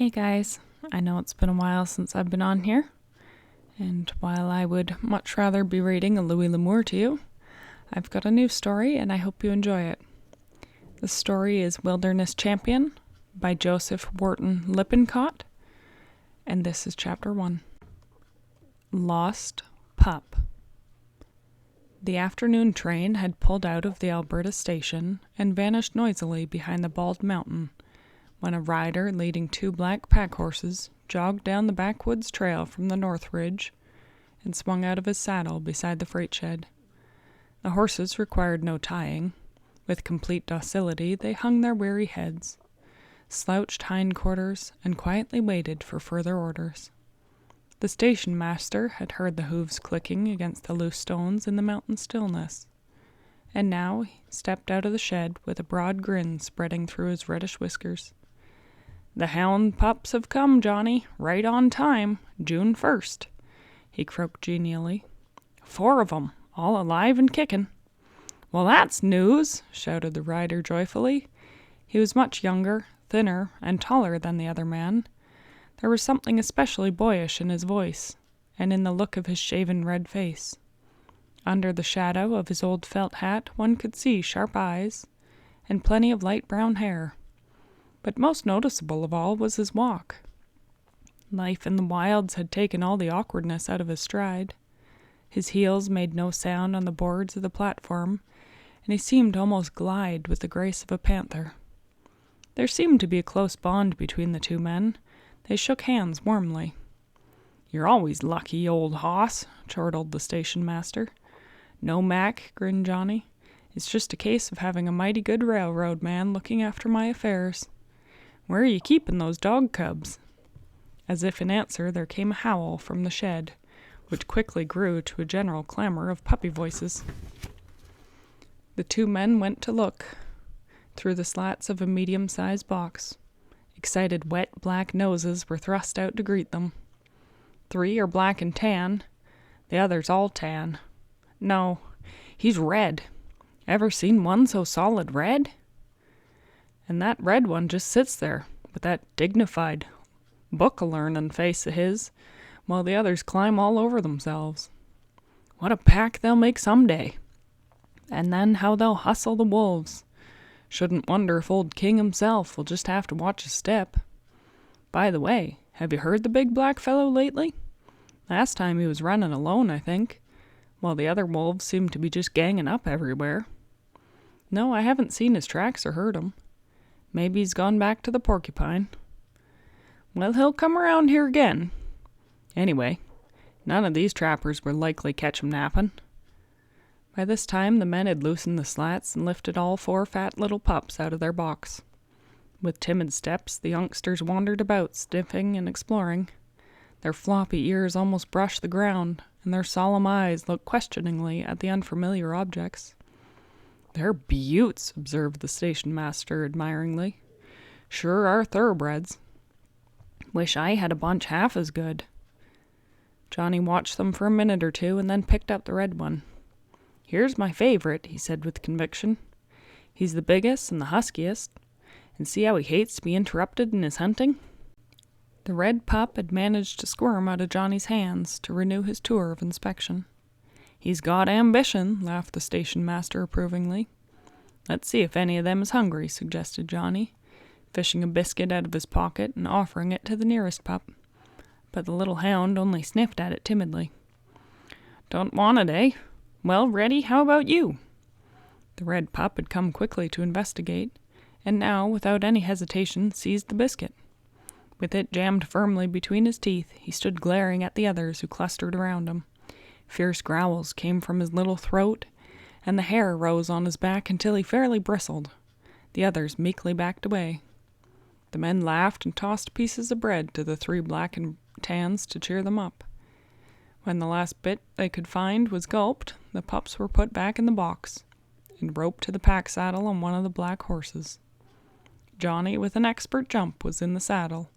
Hey guys, I know it's been a while since I've been on here, and while I would much rather be reading a Louis L'Amour to you, I've got a new story and I hope you enjoy it. The story is Wilderness Champion by Joseph Wharton Lippincott, and this is Chapter 1. Lost Pup. The afternoon train had pulled out of the Alberta station and vanished noisily behind the bald mountain when a rider leading 2 black pack horses jogged down the backwoods trail from the North Ridge and swung out of his saddle beside the freight shed. The horses required no tying. With complete docility, they hung their weary heads, slouched hindquarters, and quietly waited for further orders. The station master had heard the hooves clicking against the loose stones in the mountain stillness, and now he stepped out of the shed with a broad grin spreading through his reddish whiskers. "The hound pups have come, Johnny, right on time, June 1st, he croaked genially. 4 of 'em, all alive and kicking." "Well, that's news," shouted the rider joyfully. He was much younger, thinner, and taller than the other man. There was something especially boyish in his voice, and in the look of his shaven red face. Under the shadow of his old felt hat one could see sharp eyes, and plenty of light brown hair. But most noticeable of all was his walk. Life in the wilds had taken all the awkwardness out of his stride. His heels made no sound on the boards of the platform, and he seemed to almost glide with the grace of a panther. There seemed to be a close bond between the 2 men. They shook hands warmly. "You're always lucky, old hoss," chortled the station master. "No, Mac," grinned Johnny. "It's just a case of having a mighty good railroad man looking after my affairs. Where are you keeping those dog cubs?" As if in answer, there came a howl from the shed, which quickly grew to a general clamor of puppy voices. The 2 men went to look through the slats of a medium-sized box. Excited wet black noses were thrust out to greet them. 3 are black and tan, the other's all tan. No, he's red. Ever seen one so solid red? And that red one just sits there with that dignified, book-a-learnin' face of his, while the others climb all over themselves. What a pack they'll make someday. And then how they'll hustle the wolves. Shouldn't wonder if old King himself will just have to watch his step. By the way, have you heard the big black fellow lately? Last time he was running alone, I think, while the other wolves seem to be just ganging up everywhere. No, I haven't seen his tracks or heard 'em. Maybe he's gone back to the Porcupine. Well, he'll come around here again. Anyway, none of these trappers will likely catch him napping." By this time the men had loosened the slats and lifted all 4 fat little pups out of their box. With timid steps the youngsters wandered about, sniffing and exploring. Their floppy ears almost brushed the ground, and their solemn eyes looked questioningly at the unfamiliar objects. "They're beauts," observed the station master admiringly. "Sure are thoroughbreds. Wish I had a bunch half as good." Johnny watched them for a minute or 2 and then picked up the red one. "Here's my favorite," he said with conviction. "He's the biggest and the huskiest, and see how he hates to be interrupted in his hunting." The red pup had managed to squirm out of Johnny's hands to renew his tour of inspection. "He's got ambition," laughed the station master approvingly. "Let's see if any of them is hungry," suggested Johnny, fishing a biscuit out of his pocket and offering it to the nearest pup. But the little hound only sniffed at it timidly. "Don't want it, eh? Well, Reddy, how about you?" The red pup had come quickly to investigate, and now, without any hesitation, seized the biscuit. With it jammed firmly between his teeth, he stood glaring at the others who clustered around him. Fierce growls came from his little throat, and the hair rose on his back until he fairly bristled. The others meekly backed away. The men laughed and tossed pieces of bread to the 3 black and tans to cheer them up. When the last bit they could find was gulped, the pups were put back in the box and roped to the pack saddle on one of the black horses. Johnny, with an expert jump, was in the saddle,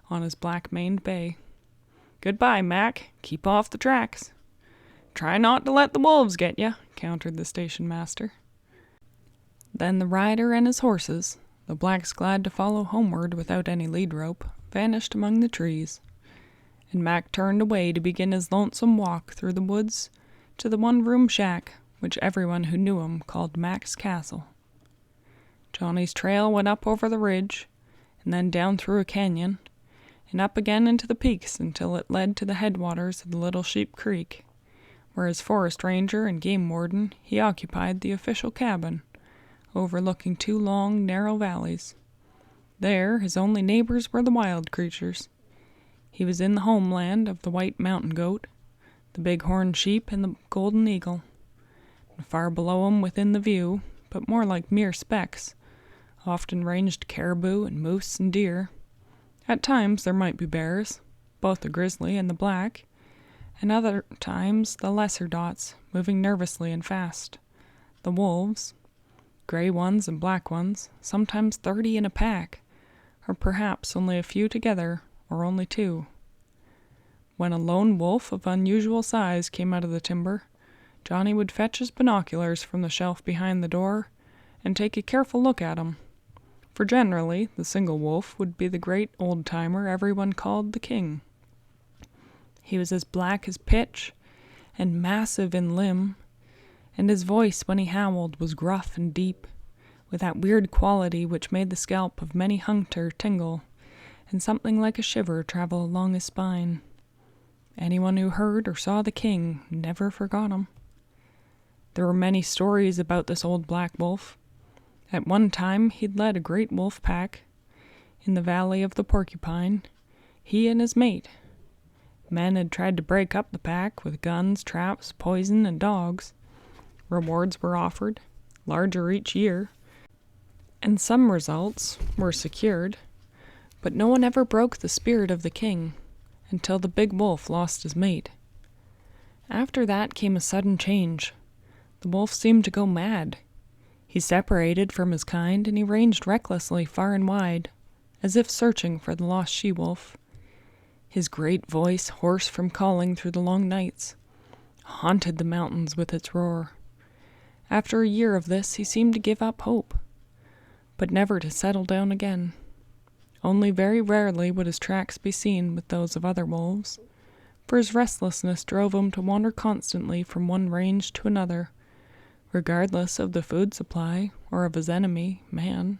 on his black-maned bay. "Goodbye, Mac. Keep off the tracks." "Try not to let the wolves get you," countered the station master. Then the rider and his horses, the blacks, glad to follow homeward without any lead rope, vanished among the trees, and Mac turned away to begin his lonesome walk through the woods to the one-room shack which everyone who knew him called Mac's Castle. Johnny's trail went up over the ridge, and then down through a canyon, and up again into the peaks until it led to the headwaters of the Little Sheep Creek, where as forest ranger and game warden he occupied the official cabin, overlooking 2 long, narrow valleys. There his only neighbors were the wild creatures. He was in the homeland of the white mountain goat, the big-horned sheep, and the golden eagle. And far below him within the view, but more like mere specks, often ranged caribou and moose and deer. At times there might be bears, both the grizzly and the black, and other times the lesser dots, moving nervously and fast. The wolves, gray ones and black ones, sometimes 30 in a pack, or perhaps only a few together, or only 2. When a lone wolf of unusual size came out of the timber, Johnny would fetch his binoculars from the shelf behind the door and take a careful look at him, for generally the single wolf would be the great old-timer everyone called the king. He was as black as pitch and massive in limb, and his voice when he howled was gruff and deep, with that weird quality which made the scalp of many hunter tingle, and something like a shiver travel along his spine. Anyone who heard or saw the king never forgot him. There were many stories about this old black wolf. At one time he'd led a great wolf pack in the valley of the Porcupine, he and his mate. Men had tried to break up the pack with guns, traps, poison, and dogs. Rewards were offered, larger each year, and some results were secured, but no one ever broke the spirit of the king until the big wolf lost his mate. After that came a sudden change. The wolf seemed to go mad. He separated from his kind, and he ranged recklessly far and wide, as if searching for the lost she-wolf. His great voice, hoarse from calling through the long nights, haunted the mountains with its roar. After a year of this, he seemed to give up hope, but never to settle down again. Only very rarely would his tracks be seen with those of other wolves, for his restlessness drove him to wander constantly from one range to another, regardless of the food supply or of his enemy, man.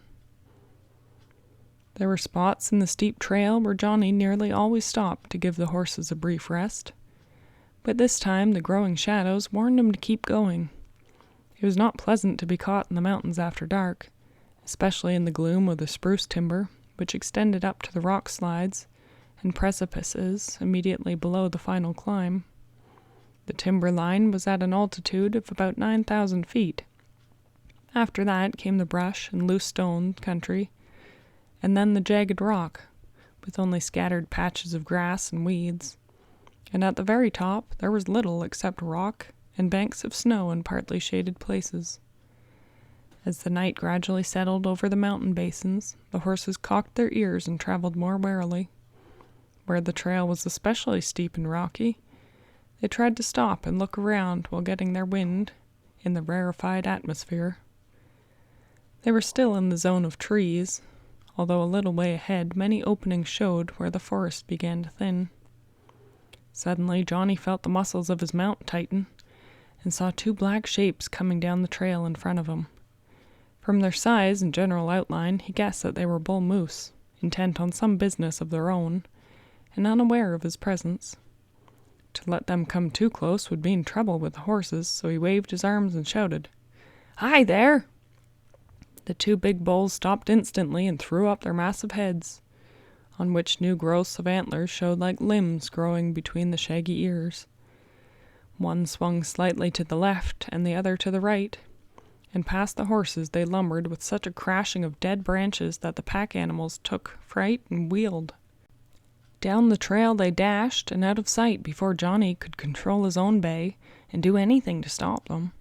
There were spots in the steep trail where Johnny nearly always stopped to give the horses a brief rest, but this time the growing shadows warned him to keep going. It was not pleasant to be caught in the mountains after dark, especially in the gloom of the spruce timber, which extended up to the rock slides and precipices immediately below the final climb. The timber line was at an altitude of about 9,000 feet. After that came the brush and loose stone country, and then the jagged rock, with only scattered patches of grass and weeds. And at the very top there was little except rock and banks of snow in partly shaded places. As the night gradually settled over the mountain basins, the horses cocked their ears and traveled more warily. Where the trail was especially steep and rocky, they tried to stop and look around while getting their wind in the rarefied atmosphere. They were still in the zone of trees, although a little way ahead many openings showed where the forest began to thin. Suddenly Johnny felt the muscles of his mount tighten and saw 2 black shapes coming down the trail in front of him. From their size and general outline he guessed that they were bull moose, intent on some business of their own, and unaware of his presence. To let them come too close would mean trouble with the horses, so he waved his arms and shouted, "Hi there!" The 2 big bulls stopped instantly and threw up their massive heads, on which new growths of antlers showed like limbs growing between the shaggy ears. One swung slightly to the left and the other to the right, and past the horses they lumbered with such a crashing of dead branches that the pack animals took fright and wheeled. Down the trail they dashed and out of sight before Johnny could control his own bay and do anything to stop them.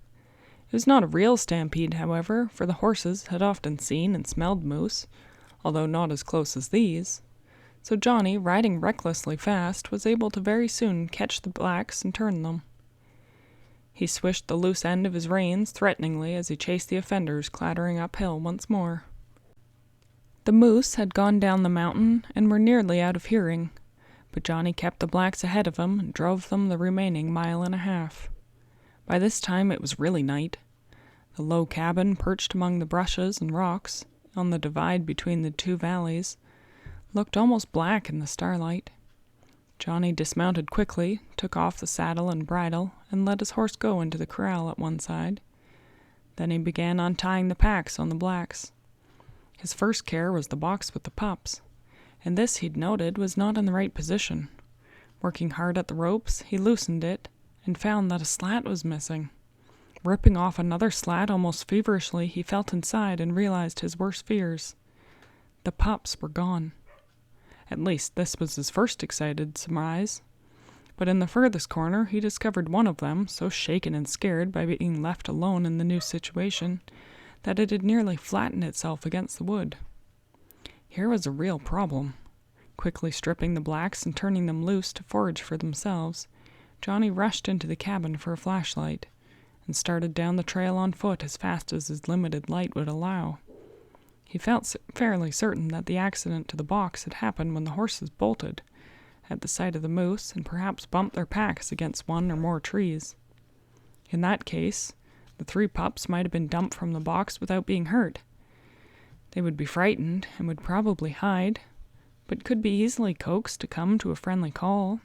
It was not a real stampede, however, for the horses had often seen and smelled moose, although not as close as these. So Johnny, riding recklessly fast, was able to very soon catch the blacks and turn them. He swished the loose end of his reins threateningly as he chased the offenders clattering uphill once more. The moose had gone down the mountain and were nearly out of hearing, but Johnny kept the blacks ahead of him and drove them the remaining 1.5 miles. By this time it was really night. The low cabin, perched among the brushes and rocks on the divide between the two valleys, looked almost black in the starlight. Johnny dismounted quickly, took off the saddle and bridle, and let his horse go into the corral at one side. Then he began untying the packs on the blacks. His first care was the box with the pups, and this, he'd noted, was not in the right position. Working hard at the ropes, he loosened it and found that a slat was missing. Ripping off another slat almost feverishly, he felt inside and realized his worst fears. The pups were gone. At least this was his first excited surmise. But in the furthest corner he discovered one of them, so shaken and scared by being left alone in the new situation, that it had nearly flattened itself against the wood. Here was a real problem. Quickly stripping the blacks and turning them loose to forage for themselves, Johnny rushed into the cabin for a flashlight and started down the trail on foot as fast as his limited light would allow. He felt fairly certain that the accident to the box had happened when the horses bolted at the sight of the moose and perhaps bumped their packs against one or more trees. In that case, the 3 pups might have been dumped from the box without being hurt. They would be frightened and would probably hide, but could be easily coaxed to come to a friendly call.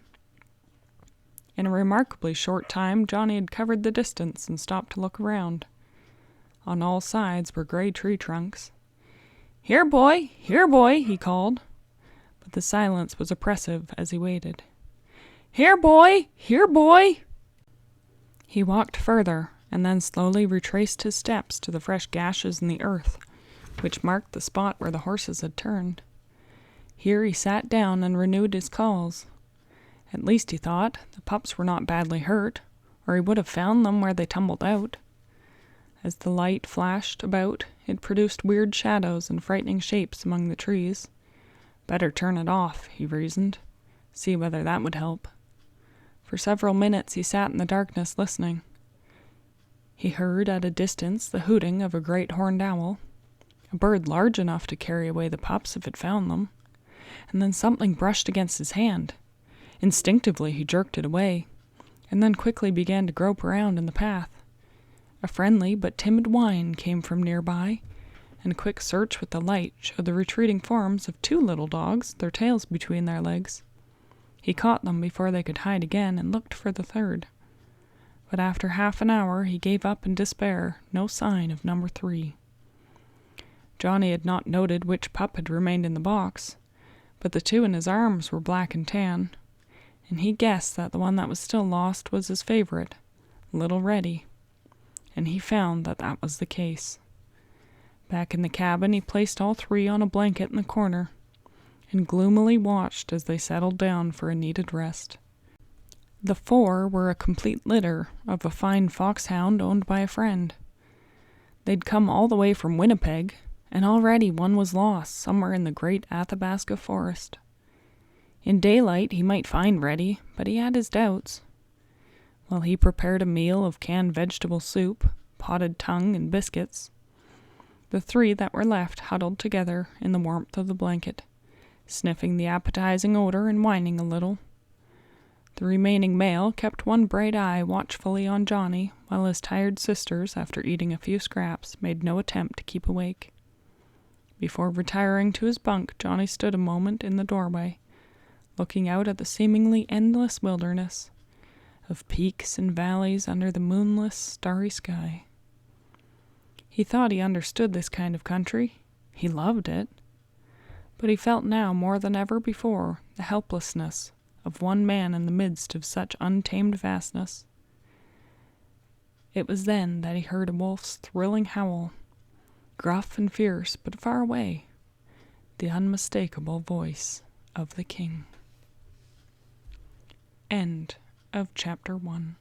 In a remarkably short time, Johnny had covered the distance and stopped to look around. On all sides were gray tree trunks. Here, boy! Here, boy!" he called. But the silence was oppressive as he waited. Here, boy! Here, boy! He walked further, and then slowly retraced his steps to the fresh gashes in the earth, which marked the spot where the horses had turned. Here he sat down and renewed his calls. At least, he thought, the pups were not badly hurt, or he would have found them where they tumbled out. As the light flashed about, it produced weird shadows and frightening shapes among the trees. Better turn it off, he reasoned. See whether that would help. For several minutes he sat in the darkness listening. He heard at a distance the hooting of a great horned owl, a bird large enough to carry away the pups if it found them, and then something brushed against his hand. Instinctively he jerked it away, and then quickly began to grope around in the path. A friendly but timid whine came from nearby, and a quick search with the light showed the retreating forms of 2 little dogs, their tails between their legs. He caught them before they could hide again and looked for the third. But after half an hour he gave up in despair, no sign of number 3. Johnny had not noted which pup had remained in the box, but the 2 in his arms were black and tan, and he guessed that the one that was still lost was his favorite, little Reddy. And he found that that was the case. Back in the cabin, he placed all 3 on a blanket in the corner and gloomily watched as they settled down for a needed rest. The 4 were a complete litter of a fine foxhound owned by a friend. They'd come all the way from Winnipeg, and already one was lost somewhere in the great Athabasca forest. In daylight he might find Reddy, but he had his doubts. While he prepared a meal of canned vegetable soup, potted tongue, and biscuits, the 3 that were left huddled together in the warmth of the blanket, sniffing the appetizing odor and whining a little. The remaining male kept one bright eye watchfully on Johnny, while his tired sisters, after eating a few scraps, made no attempt to keep awake. Before retiring to his bunk, Johnny stood a moment in the doorway, looking out at the seemingly endless wilderness of peaks and valleys under the moonless, starry sky. He thought he understood this kind of country. He loved it. But he felt now more than ever before the helplessness of one man in the midst of such untamed vastness. It was then that he heard a wolf's thrilling howl, gruff and fierce but far away, the unmistakable voice of the king. End of Chapter 1.